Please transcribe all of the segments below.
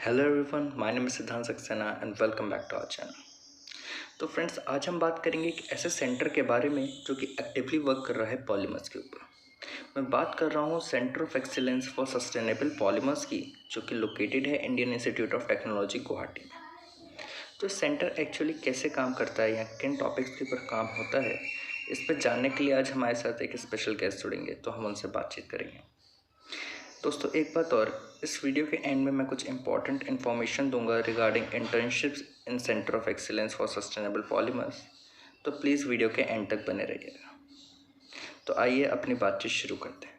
Hello everyone, my name is Siddhant Saxena and welcome back to our channel. तो friends, आज हम बात करेंगे एक ऐसे सेंटर के बारे में जो कि एक्टिवली वर्क कर रहा है पॉलीमर्स के ऊपर। मैं बात कर रहा हूँ centre of excellence for sustainable polymers की, जो कि लोकेटेड है Indian institute of technology Guwahati में। तो सेंटर एक्चुअली कैसे काम करता है या किन टॉपिक्स के ऊपर काम होता है, इस पर जानने के लिए आज हमारे साथ एक स्पेशल गेस्ट जुड़ेंगे, तो हम उनसे बातचीत करेंगे। दोस्तों, एक बात और, इस वीडियो के एंड में मैं कुछ इंपॉर्टेंट इन्फॉर्मेशन दूंगा regarding internships in centre of excellence for sustainable polymers, तो प्लीज़ वीडियो के एंड तक बने रहिएगा। तो आइए अपनी बातचीत शुरू करते हैं।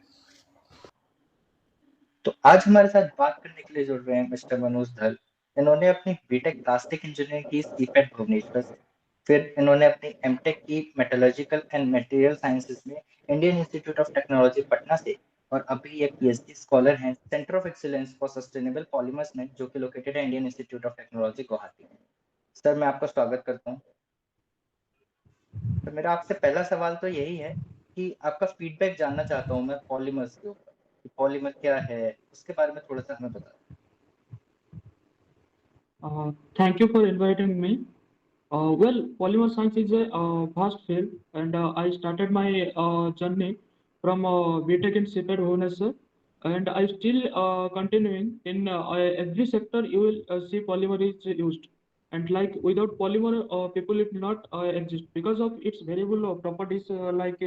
तो आज हमारे साथ बात करने के लिए जुड़ रहे हैं मिस्टर मनोज धल। इन्होंने अपनी बीटेक प्लास्टिक इंजीनियरिंग की सीपेट भुवनेश्वर से, फिर इन्होंने अपनी एमटेक की मेटलर्जिकल एंड मटेरियल साइंसेज में Indian institute of technology Patna से, और अभी ये पीएचडी स्कॉलर हैं centre of excellence for sustainable polymers में, जो कि लोकेटेड है Indian institute of technology Guwahati में। सर, मैं आपका स्वागत करता हूँ। तो मेरा आपसे पहला सवाल तो यही है कि आपका फीडबैक जानना चाहता हूँ मैं पॉलीमर्स के ऊपर, कि पॉलीमर क्या है, उसके बारे में थोड़ा सा हमें बता। Thank you for inviting me. Polymer science is a vast field, and I started my journey from BTech in CPET Bhubaneswar, and I still continuing in every sector. You will see polymer is used, and like without polymer, people will not exist because of its variable properties like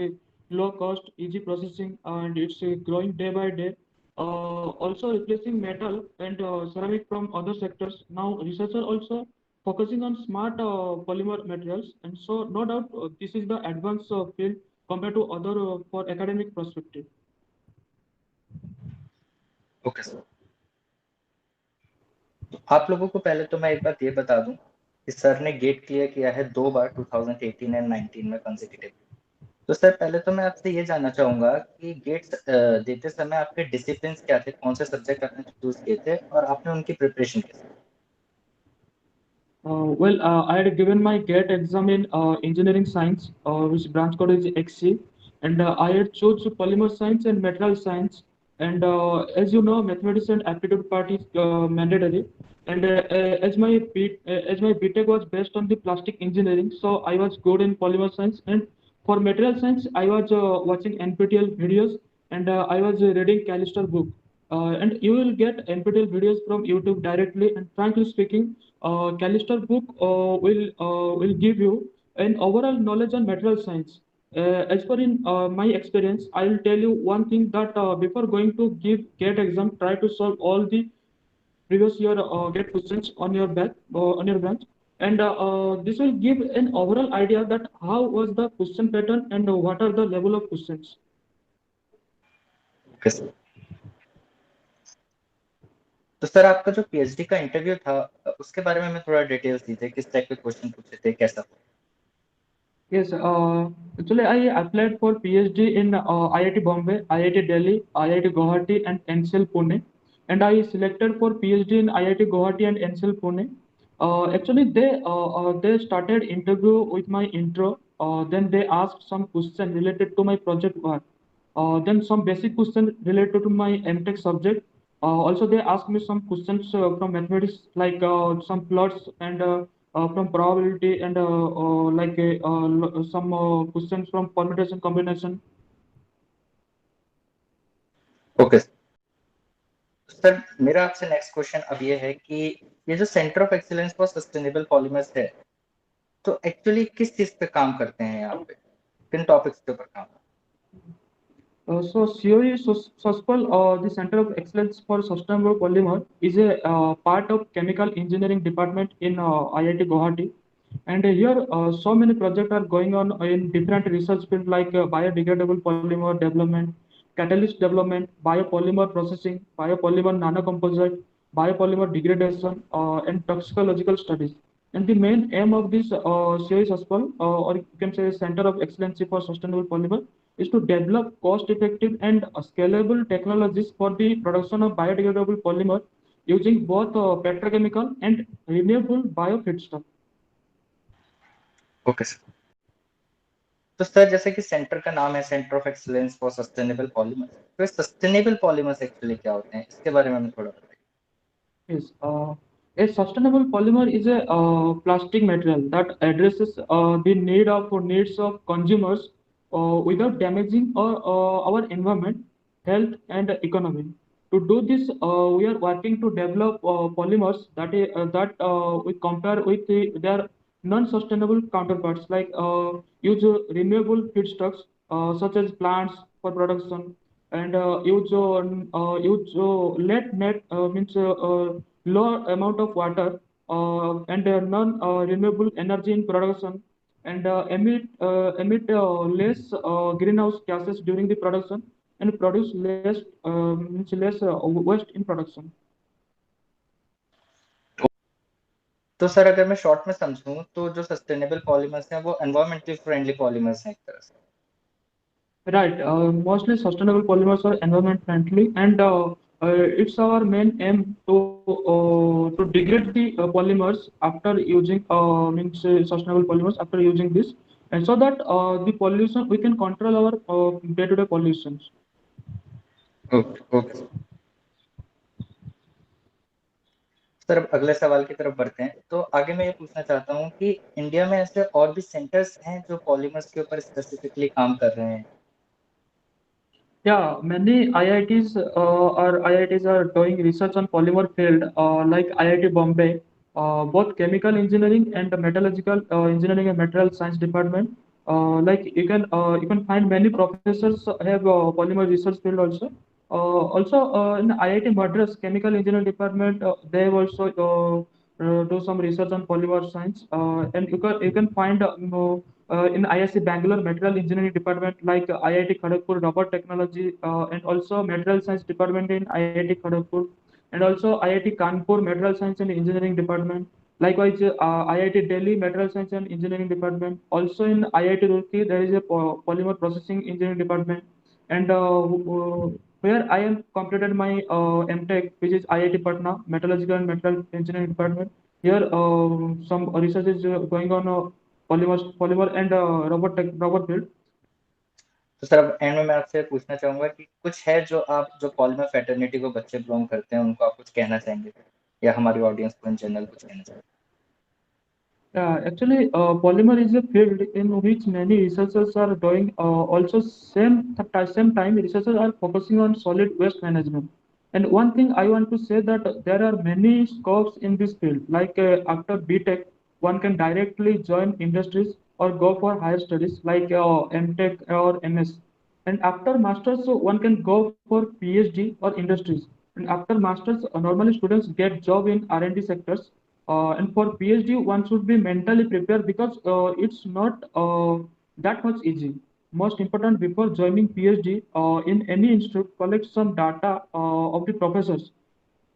low cost, easy processing, and it's growing day by day. Also replacing metal and ceramic from other sectors. Now researchers also focusing on smart polymer materials, and so no doubt this is the advanced field compared to other for academic perspective. Okay sir, तो आप लोगों को पहले तो मैं एक बात ये बता दूं कि सर ने गेट क्लियर किया है 2 बार 2018 एंड 19 में कंसेक्यूटिवली। तो सर, पहले तो मैं आपसे ये जानना चाहूंगा कि गेट्स देते समय आपके डिसिप्लिन क्या थे, कौन से सब्जेक्ट आपने चूज किए थे और आपने उनकी प्रिपरेशन कैसे की? I had given my GATE exam in engineering science, which branch code is XC, and I had chose polymer science and material science. And as you know, mathematics and aptitude part is mandatory. And as my BTech was based on the plastic engineering, so I was good in polymer science. And for material science, I was watching NPTEL videos, and I was reading Callister book. And you will get NPTEL videos from YouTube directly. And frankly speaking, Callister book will give you an overall knowledge on material science. As per in my experience, I will tell you one thing that before going to give GATE exam, try to solve all the previous year GATE questions on your bench, and this will give an overall idea that how was the question pattern and what are the level of questions. Okay sir. तो sir, आपका जो PhD का interview था उसके बारे में हमें थोड़ा डिटेल्स दीजिए, किस टाइप के क्वेश्चन पूछे थे, कैसा? Yes, actually, I applied for PhD in IIT Bombay, IIT Delhi, IIT Guwahati, and NCL Pune, and I selected for PhD in IIT Guwahati and NCL Pune. Actually, they started interview with my intro. Then they asked some question related to my project work. Then some basic question related to my MTech subject. Also, they asked me some questions from mathematics, like some plots and from probability and some questions from permutation combination. Okay sir, मेरा आपसे next question अब ये है कि ये जो centre of excellence for sustainable polymers है, तो एक्चुअली किस चीज पे काम करते हैं यहाँ पे, किन टॉपिक्स के ऊपर काम? So COE SOSPOL, the Center of Excellence for Sustainable Polymer, is a part of Chemical Engineering Department in IIT Guwahati. And here, so many projects are going on in different research fields like biodegradable polymer development, catalyst development, biopolymer processing, biopolymer nanocomposite, biopolymer degradation, and toxicological studies. And the main aim of this COE SOSPOL, or you can say Center of Excellence for Sustainable Polymer, is to develop cost-effective and scalable technologies for the production of biodegradable polymer using both petrochemical and renewable bio feedstock. Okay sir. तो sir, जैसे कि centre का नाम है centre of excellence for sustainable polymers, तो sustainable polymers actually क्या होते हैं, इसके बारे में हमें थोड़ा बताइए। Yes, a sustainable polymer is a plastic material that addresses the needs of consumers without damaging our environment, health, and economy. To do this, we are working to develop polymers that we compare with their non-sustainable counterparts, like use renewable feedstocks such as plants for production, and use let net means low amount of water and non renewable energy in production, and emit less greenhouse gases during the production, and produce less waste in production. तो sir अगर मैं short में समझूं तो जो sustainable polymers हैं वो environmentally friendly polymers हैं एक तरह से। Right. Mostly sustainable polymers are environment friendly, and it's our main aim to degrade the polymers after using sustainable polymers after using this, and so that the pollution we can control our day-to-day pollutions. Okay okay sir, अब अगले सवाल की तरफ बढ़ते हैं। तो आगे मैं ये पूछना चाहता हूँ कि इंडिया में ऐसे और भी सेंटर्स हैं जो पॉलीमर्स के ऊपर स्पेसिफिकली काम कर रहे हैं। Yeah, many IITs are doing research on polymer field, like IIT Bombay, both chemical engineering and metallurgical engineering and material science department. Like you can find many professors have polymer research field also. Also in IIT Madras chemical engineering department, they have also do some research on polymer science, and you can find in ISC Bangalore Material Engineering Department, like IIT Kharagpur Robot Technology, and also Material Science Department in IIT Kharagpur, and also IIT Kanpur Material Science and Engineering Department. Likewise, IIT Delhi Material Science and Engineering Department. Also in IIT Roorkee, there is a Polymer Processing Engineering Department, and where I am completed my MTech, which is IIT Patna Metallurgical and Material Engineering Department. Here, some research is going on. Polymer and robot field. तो sir अब and में मैं आपसे पूछना चाहूंगा कि कुछ है जो आप जो पॉलीमर फैटर्निटी को बच्चे बिलोंग करते हैं उनको आप कुछ कहना चाहेंगे या हमारी ऑडियंस को इन जनरल कुछ कहना चाहेंगे। Actually, polymer is a field in which many researchers are doing. Also, same time, researchers are focusing on solid waste management. And one thing I want to say that there are many scopes in this field. Like after BTech, one can directly join industries or go for higher studies like MTech or MS. And after masters, so one can go for PhD or industries. And after masters, normally students get job in R&D sectors, and for PhD, one should be mentally prepared because it's not that much easy. Most important before joining PhD in any institute, collect some data of the professors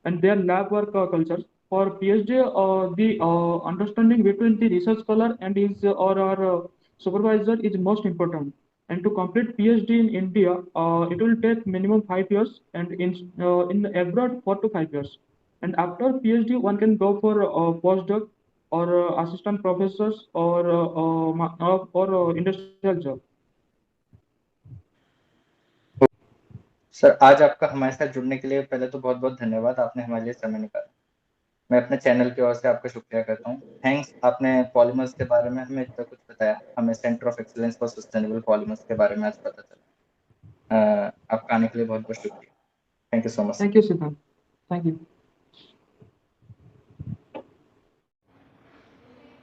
and their lab work cultures. For PhD, the understanding between the research scholar and his or our supervisor is most important. And to complete PhD in India, it will take minimum 5 years, and in abroad 4 to 5 years. And after PhD, one can go for postdoc or assistant professors or industrial job. Sir आज आपका हमारे साथ जुड़ने के लिए पहले तो बहुत बहुत धन्यवाद, आपने हमारे लिए समय निकाला। मैं अपने चैनल की ओर से आपका शुक्रिया करता हूँ। थैंक्स, आपने पॉलीमर्स के बारे में हमें इतना कुछ बताया, हमें centre of excellence for sustainable polymers के बारे में आज पता चला। आपका आने के लिए बहुत बहुत शुक्रिया। Thank you so much. Thank you, Siddharth. Thank you.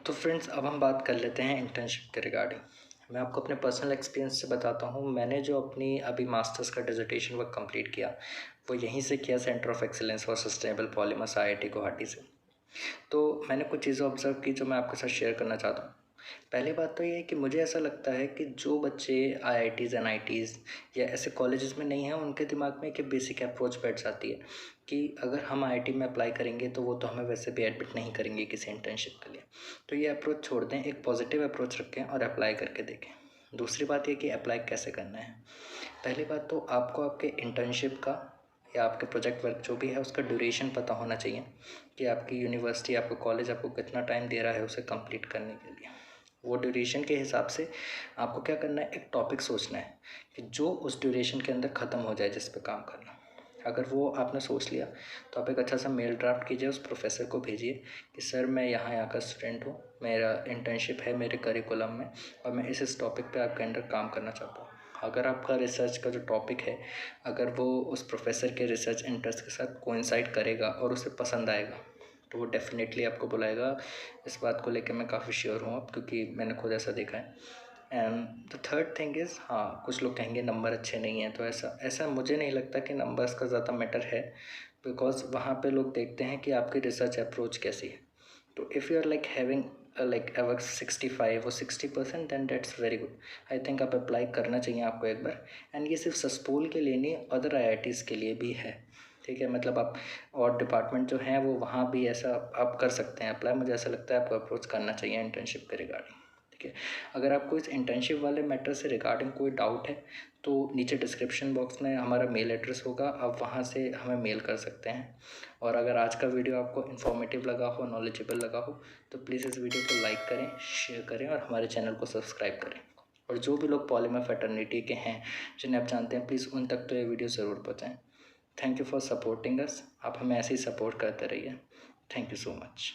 तो फ्रेंड्स अब हम बात कर लेते हैं इंटर्नशिप के रिगार्डिंग। मैं आपको अपने पर्सनल एक्सपीरियंस से बताता हूँ। मैंने जो अपनी अभी मास्टर्स का डिसर्टेशन वर्क कंप्लीट किया वो यहीं से किया, centre of excellence for sustainable polymers IIT Guwahati से। तो मैंने कुछ चीज़ें ऑब्जर्व की जो मैं आपके साथ शेयर करना चाहता हूँ। पहली बात तो ये है कि मुझे ऐसा लगता है कि जो बच्चे IITs NITs या ऐसे कॉलेजेस में नहीं हैं उनके दिमाग में एक बेसिक अप्रोच बैठ जाती है कि अगर हम IIT में अप्लाई करेंगे तो वो तो हमें वैसे भी एडमिट नहीं करेंगे किसी इंटर्नशिप के लिए। तो ये अप्रोच छोड़ दें, एक पॉजिटिव अप्रोच रखें और अप्लाई करके देखें। दूसरी बात ये कि अप्लाई कैसे करना है। पहली बात तो आपको आपके इंटर्नशिप का या आपके प्रोजेक्ट वर्क जो भी है उसका ड्यूरेशन पता होना चाहिए कि आपकी यूनिवर्सिटी, आपका कॉलेज आपको कितना टाइम दे रहा है उसे कंप्लीट करने के लिए। वो ड्यूरेशन के हिसाब से आपको क्या करना है, एक टॉपिक सोचना है कि जो उस ड्यूरेशन के अंदर ख़त्म हो जाए जिस पे काम करना। अगर वो आपने सोच लिया तो आप एक अच्छा सा मेल ड्राफ्ट कीजिए, उस प्रोफेसर को भेजिए कि सर मैं यहाँ का स्टूडेंट हूँ, मेरा इंटर्नशिप है मेरे करिकुलम में और मैं इस टॉपिक पे आपके अंडर काम करना चाहता हूँ। अगर आपका रिसर्च का जो टॉपिक है अगर वो उस प्रोफेसर के रिसर्च इंटरेस्ट के साथ कोइंसाइड करेगा और उसे पसंद आएगा तो वो डेफिनेटली आपको बुलाएगा। इस बात को लेकर मैं काफ़ी श्योर हूँ अब, क्योंकि मैंने खुद ऐसा देखा है। And the third thing is, हाँ कुछ लोग कहेंगे नंबर अच्छे नहीं हैं, तो ऐसा ऐसा मुझे नहीं लगता कि नंबर्स का ज़्यादा मैटर है, बिकॉज वहाँ पे लोग देखते हैं कि आपकी रिसर्च अप्रोच कैसी है। तो if you are like having like about 65 और 60% then that's very good. I think आप अप्लाई करना चाहिए आपको एक बार। एंड ये सिर्फ सस्पोल के लिए नहीं, अदर IITs के लिए भी है, ठीक है। मतलब आप और डिपार्टमेंट जो हैं वो वहाँ भी ऐसा आप कर सकते हैं अप्लाई। मुझे ऐसा लगता है आपको अप्रोच करना चाहिए इंटर्नशिप के रिगार्डिंग, ठीक है। अगर आपको इस इंटर्नशिप वाले मैटर से रिगार्डिंग कोई डाउट है तो नीचे डिस्क्रिप्शन बॉक्स में हमारा मेल एड्रेस होगा, आप वहाँ से हमें मेल कर सकते हैं। और अगर आज का वीडियो आपको इन्फॉर्मेटिव लगा हो, नॉलेजेबल लगा हो, तो प्लीज़ इस वीडियो को लाइक करें, शेयर करें और हमारे चैनल को सब्सक्राइब करें। और जो भी लोग पॉलीमर फ्रेटर्निटी के हैं जिन्हें आप जानते हैं, प्लीज़ उन तक तो ये वीडियो ज़रूर पहुँचाएँ। Thank you for supporting us. आप हमें ऐसे ही सपोर्ट करते रहिए। Thank you so much.